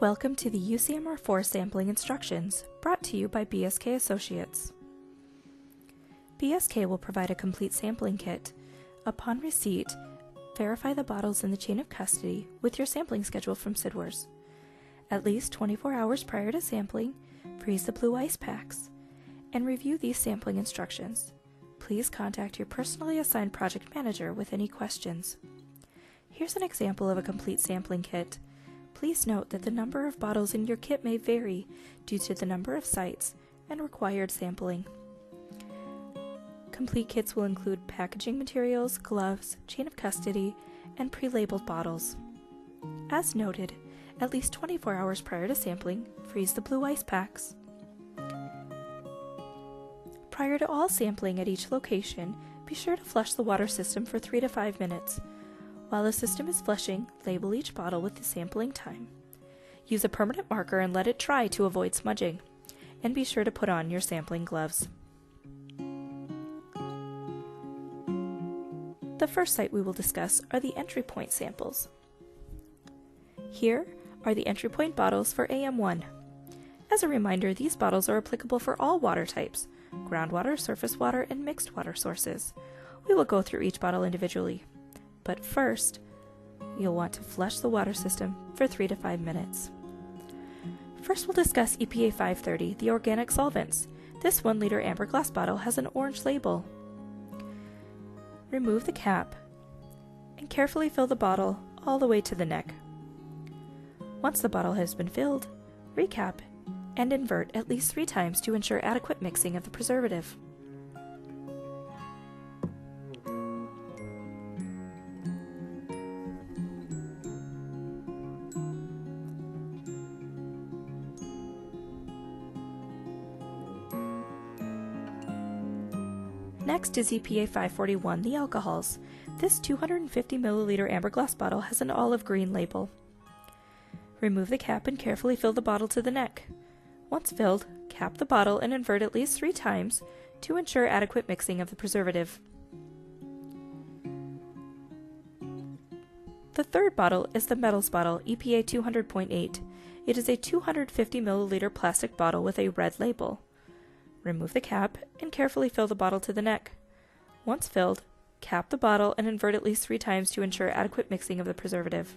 Welcome to the UCMR4 sampling instructions, brought to you by BSK Associates. BSK will provide a complete sampling kit. Upon receipt, verify the bottles in the chain of custody with your sampling schedule from SIDWRS. At least 24 hours prior to sampling, freeze the blue ice packs, and review these sampling instructions. Please contact your personally assigned project manager with any questions. Here's an example of a complete sampling kit. Please note that the number of bottles in your kit may vary due to the number of sites and required sampling. Complete kits will include packaging materials, gloves, chain of custody, and pre-labeled bottles. As noted, at least 24 hours prior to sampling, freeze the blue ice packs. Prior to all sampling at each location, be sure to flush the water system for 3 to 5 minutes. While the system is flushing, label each bottle with the sampling time. Use a permanent marker and let it dry to avoid smudging. And be sure to put on your sampling gloves. The first site we will discuss are the entry point samples. Here are the entry point bottles for AM1. As a reminder, these bottles are applicable for all water types: groundwater, surface water, and mixed water sources. We will go through each bottle individually. But first, you'll want to flush the water system for 3 to 5 minutes. First, we'll discuss EPA 530, the organic solvents. This 1 liter amber glass bottle has an orange label. Remove the cap and carefully fill the bottle all the way to the neck. Once the bottle has been filled, recap and invert at least 3 times to ensure adequate mixing of the preservative. Next is EPA 541, the alcohols. This 250 milliliter amber glass bottle has an olive green label. Remove the cap and carefully fill the bottle to the neck. Once filled, cap the bottle and invert at least 3 times to ensure adequate mixing of the preservative. The third bottle is the metals bottle, EPA 200.8. It is a 250 milliliter plastic bottle with a red label. Remove the cap and carefully fill the bottle to the neck. Once filled, cap the bottle and invert at least 3 times to ensure adequate mixing of the preservative.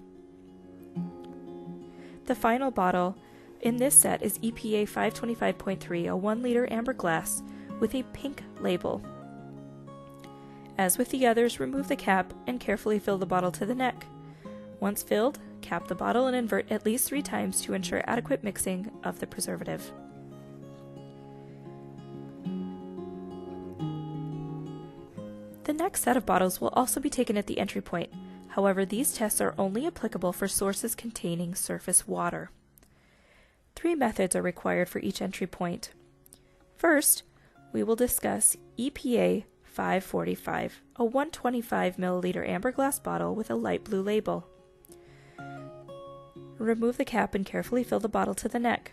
The final bottle in this set is EPA 525.3, a 1 liter amber glass with a pink label. As with the others, remove the cap and carefully fill the bottle to the neck. Once filled, cap the bottle and invert at least 3 times to ensure adequate mixing of the preservative. The next set of bottles will also be taken at the entry point. However, these tests are only applicable for sources containing surface water. 3 methods are required for each entry point. First, we will discuss EPA 545, a 125 milliliter amber glass bottle with a light blue label. Remove the cap and carefully fill the bottle to the neck.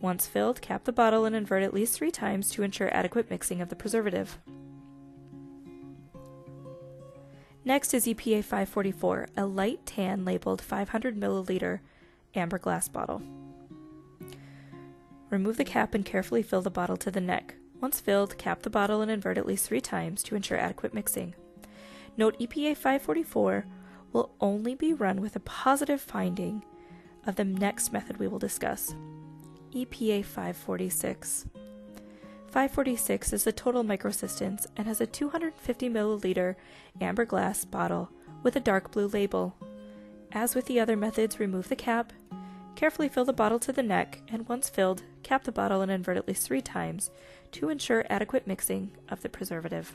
Once filled, cap the bottle and invert at least 3 times to ensure adequate mixing of the preservative. Next is EPA 544, a light tan labeled 500 milliliter amber glass bottle. Remove the cap and carefully fill the bottle to the neck. Once filled, cap the bottle and invert at least 3 times to ensure adequate mixing. Note EPA 544 will only be run with a positive finding of the next method we will discuss, EPA 546. 546 is the total microsistence and has a 250 milliliter amber glass bottle with a dark blue label. As with the other methods, remove the cap, carefully fill the bottle to the neck, and once filled, cap the bottle and invert at least 3 times to ensure adequate mixing of the preservative.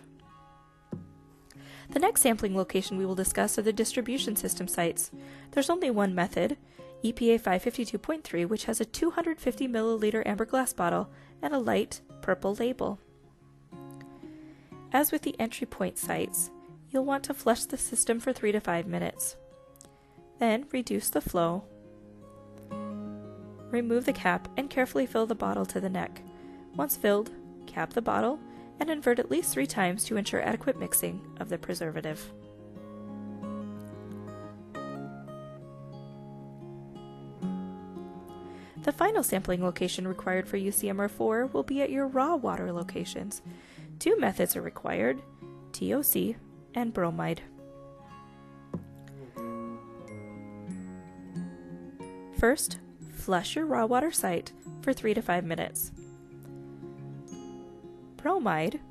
The next sampling location we will discuss are the distribution system sites. There's only one method, EPA 552.3, which has a 250 milliliter amber glass bottle and a light purple label. As with the entry point sites, you'll want to flush the system for 3 to 5 minutes. Then reduce the flow, remove the cap, and carefully fill the bottle to the neck. Once filled, cap the bottle and invert at least 3 times to ensure adequate mixing of the preservative. The final sampling location required for UCMR4 will be at your raw water locations. 2 methods are required: TOC and bromide. First, flush your raw water site for 3 to 5 minutes. Bromide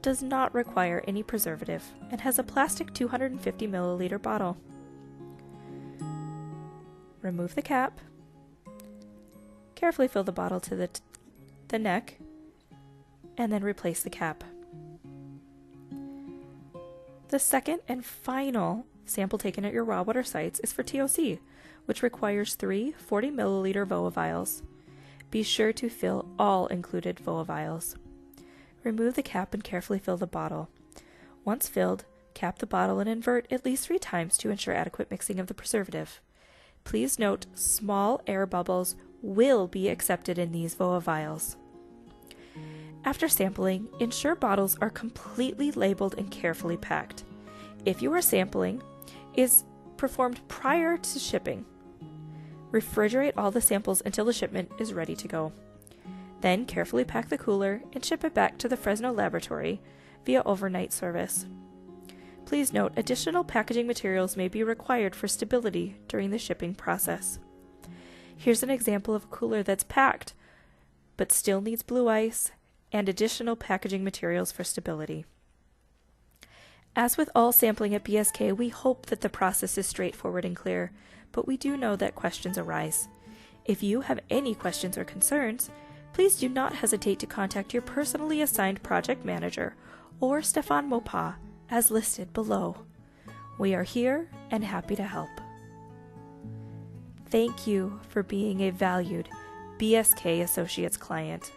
does not require any preservative and has a plastic 250 milliliter bottle. Remove the cap. Carefully fill the bottle to the neck and then replace the cap. The second and final sample taken at your raw water sites is for TOC, which requires 3 40 milliliter VOA vials. Be sure to fill all included VOA vials. Remove the cap and carefully fill the bottle. Once filled, cap the bottle and invert at least 3 times to ensure adequate mixing of the preservative. Please note, small air bubbles will be accepted in these VOA vials. After sampling, ensure bottles are completely labeled and carefully packed. If your sampling is performed prior to shipping, refrigerate all the samples until the shipment is ready to go. Then carefully pack the cooler and ship it back to the Fresno laboratory via overnight service. Please note, additional packaging materials may be required for stability during the shipping process. Here's an example of a cooler that's packed, but still needs blue ice and additional packaging materials for stability. As with all sampling at BSK, we hope that the process is straightforward and clear, but we do know that questions arise. If you have any questions or concerns, please do not hesitate to contact your personally assigned project manager or Stefan Mopa as listed below. We are here and happy to help. Thank you for being a valued BSK Associates client.